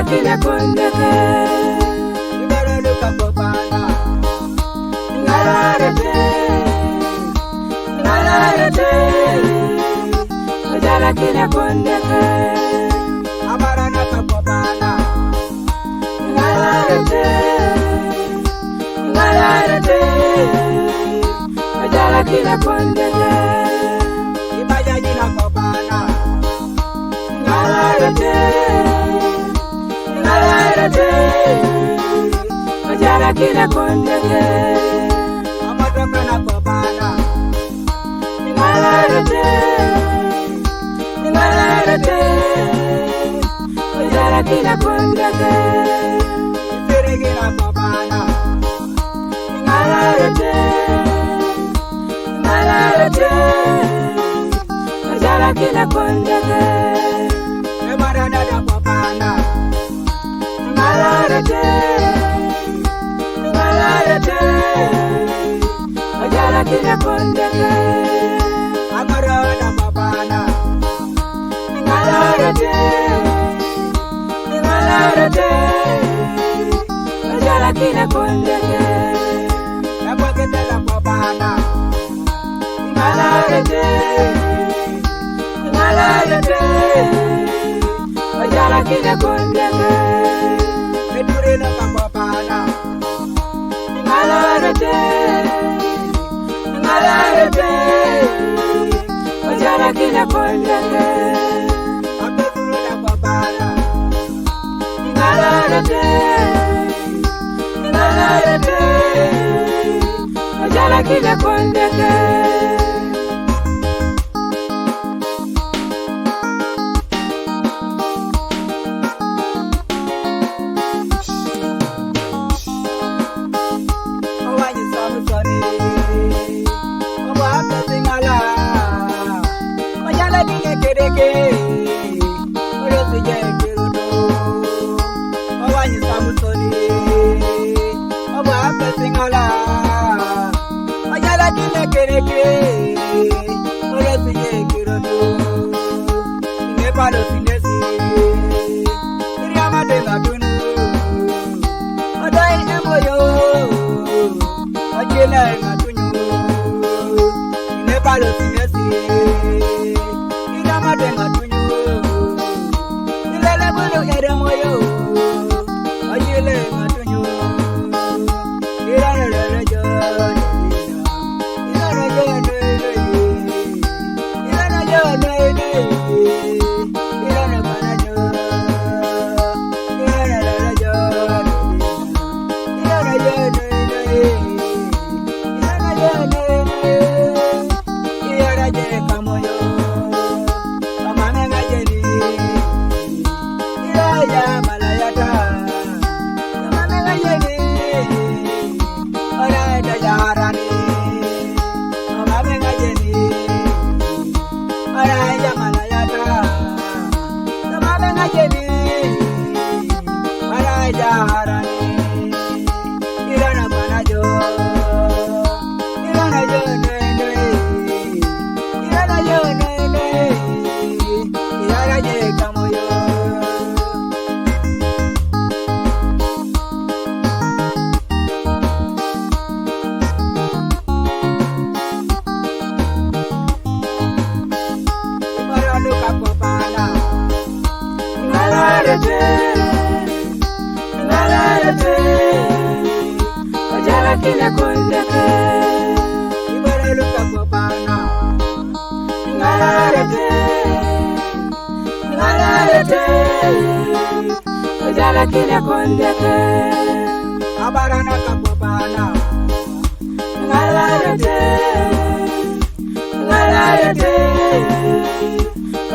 Kila kondeke Ibarelu kapopana Ngalarete Ojala kila kondeke Amarana kapopana Ngalarete Ojala kila kondeke Ibajaji na kopana Ngalarete Ojala kila kondeke Amatoka na kopana Ngalarete Ojala kila kondeke Ifirigi na kopana Ngalarete Ojala kila kondeke Emarana na kopana Ngalarete Ojala kila kondeke Amarana kopana Ngalarete Ojala kila kondeke Ebwakete na kopana Ngalarete Ojala kila kondeke Edure na kapopana Ngalarete Ojala kila kondeke Abedure na kopana Ngalarete Ojala kila kondeke Owanyi samusoni Owa singala Ojala dinge kereke Oyo suje kirudo Owanyi samusoni Owa singala Ojala dinge kereke Oyo suje kirudo Nepalo sinesi Iriama de matunu Odai emoyo Ojela matunyu Nepalo sinesi Iriama de matunyu Nilele bulu eremoyo Ojela matunyu Irana rejo Irana manajo Ojala kila kondeke Ibarelu kapopana Ojala kila kondeke Abarana kapopana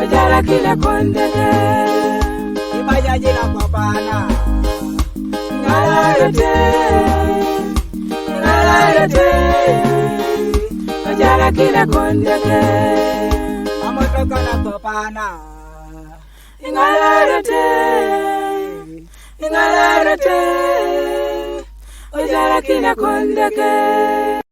Ojala kila kondeke Jajila kwa pana. Ngala yote, ngala yote, ojala kile kondeke. Amotoka na kwa pana. Ngala yote, ngala yote, ojala kile kondeke.